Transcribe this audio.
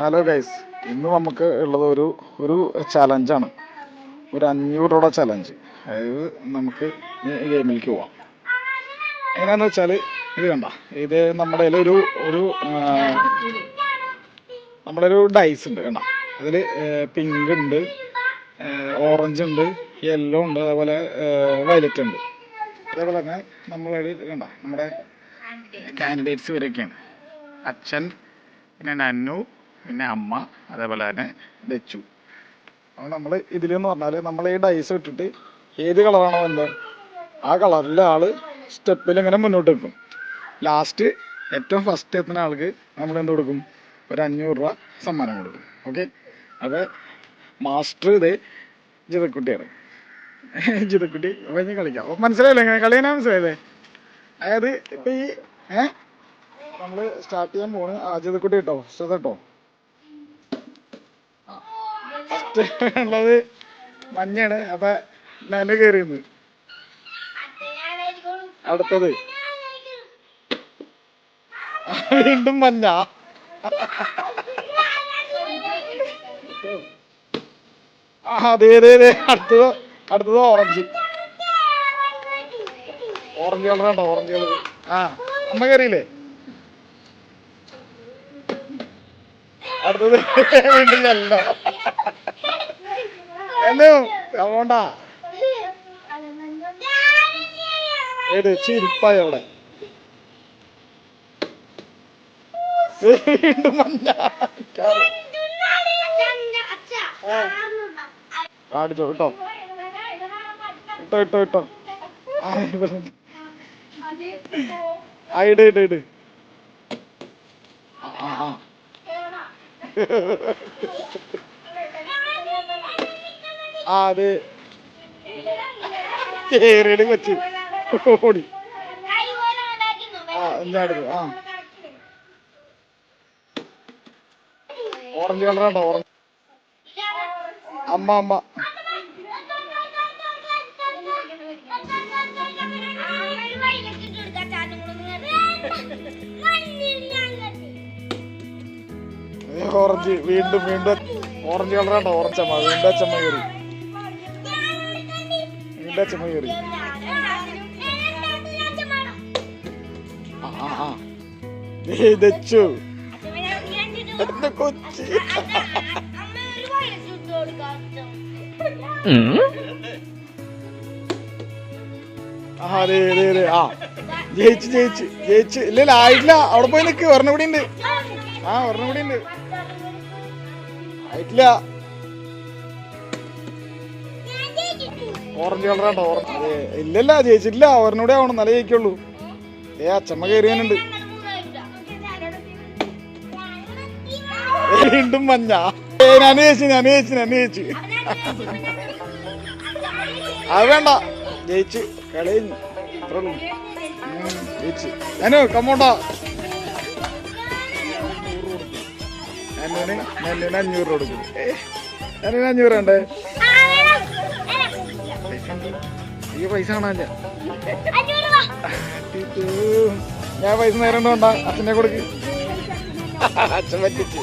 Hello guys, ഇന്ന് നമുക്ക് ഉള്ളത് ഒരു ഒരു ചലഞ്ചാണ്. ഒരു 500 രൂപ ചലഞ്ച്. അതായത് നമുക്ക് ഗെയിമിലേക്ക് പോവാം. എങ്ങനെയാന്ന് വെച്ചാൽ ഇത് കണ്ട, ഇത് നമ്മുടെ ഒരു ഒരു നമ്മുടെ ഒരു ഡൈസ് ഉണ്ട് കണ്ട. അതിൽ പിങ്ക് ഉണ്ട്, ഓറഞ്ച് ഉണ്ട്, യെല്ലോ ഉണ്ട്, അതേപോലെ വയലറ്റ് ഉണ്ട്. അതേപോലെ തന്നെ നമ്മളൊരു കണ്ട നമ്മുടെ കാൻഡിഡേറ്റ്സ് ഇവരൊക്കെയാണ്. അച്ഛൻ, പിന്നെ നന്നു, പിന്നെ അമ്മ, അതേപോലെ തന്നെ ദച്ചു. അപ്പോൾ നമ്മൾ ഇതിലെന്ന് പറഞ്ഞാൽ നമ്മൾ ഈ ഡൈസ് ഇട്ടിട്ട് ഏത് കളറാണോ വന്നത് ആ കളറിലെ ആള് സ്റ്റെപ്പിൽ ഇങ്ങനെ മുന്നോട്ട് വെക്കും. ലാസ്റ്റ് ഏറ്റവും ഫസ്റ്റ് എത്തുന്ന ആൾക്ക് നമ്മൾ എന്ത് കൊടുക്കും? ഒരു 500 രൂപ സമ്മാനം കൊടുക്കും. ഓക്കെ, അപ്പോൾ മാസ്റ്റർ ഇത് ജിതക്കുട്ടിയാണ്. ജിതക്കുട്ടി അപ്പോൾ ഇനി കളിക്കാം. അപ്പോൾ മനസ്സിലായില്ലേ കളിയാനാ? മനസ്സിലായില്ലേ? അതായത് ഇപ്പം ഈ നമ്മൾ സ്റ്റാർട്ട് ചെയ്യാൻ പോണ്. ജിതക്കുട്ടി കേട്ടോ, ശ്രദ്ധ കേട്ടോ. ഫസ്റ്റ് ഉള്ളത് മഞ്ഞാണ്. അപ്പൊ നനു കയറിയത്. അടുത്തത് വീണ്ടും മഞ്ഞ. അതെ അതെ അതെ. അടുത്തത് ഓറഞ്ച്. ഓറഞ്ച് കളർ കേട്ടോ, ഓറഞ്ച് കളർ. അമ്മ കയറിയില്ലേ? അടുത്തത് വീണ്ടും യെല്ലോ. പോണ്ടാ, ഏത് ചിരിപ്പായ അവിടെ. വീണ്ടും മഞ്ഞ. കാണിച്ചോ കേട്ടോ, ഇട്ടോ ഇട്ടോ ഇട്ടോ. ഇട് ഇട് ഇട്. അത് കേറിയുടെ കൊച്ച് ഓടി. എന്താടുത്ത്? ഓറഞ്ച് കളറാണ്ടോ? ഓറഞ്ച്. അമ്മ അമ്മ. ഓറഞ്ച്. വീണ്ടും വീണ്ടും ഓറഞ്ച് കളറാണ്ടോ? ഓറഞ്ച് അമ്മ. വീണ്ടും അച്ഛമ്മ കയറി. വീണ്ടും അച്ഛമ്മ കയറി. ദച്ചു എന്റെ കൊച്ചി. ജയിച്ച് ജയിച്ച് ജയിച്ച്. ഇല്ല ആയിട്ടില്ല, അവിടെ പോയി നിക്ക്. ഒരെണ്ണം കൂടി ഉണ്ട്. ഒരെണ്ണം കൂടി ഉണ്ട്. ആയിട്ടില്ല. ഓറഞ്ച് കളറാട്ടോ. ഓറഞ്ച്. അതെ, ഇല്ലല്ല ജയിച്ചിട്ടില്ല. ഒരെണ്ണം കൂടെ ആവണം, നല്ല ജയിക്കുള്ളൂ. അച്ഛമ്മ കയറിയാനുണ്ട്. വീണ്ടും മഞ്ഞ. ഞാൻ ജയിച്ചു. അത് വേണ്ട, ജയിച്ച് കളി കഴിഞ്ഞു. ജയിച്ച്. ഞാനോ കമ്മോണ്ടാ. നന്നൂന് 500 കൊടുക്കും. നന്നൂന് 500 വേണ്ടേ? ഈ പൈസ കാണാനില്ല. ഞാൻ പൈസ നേരം കൊണ്ടാ. അച്ഛനെ കൊടുക്ക്. അച്ഛൻ പറ്റിച്ച്.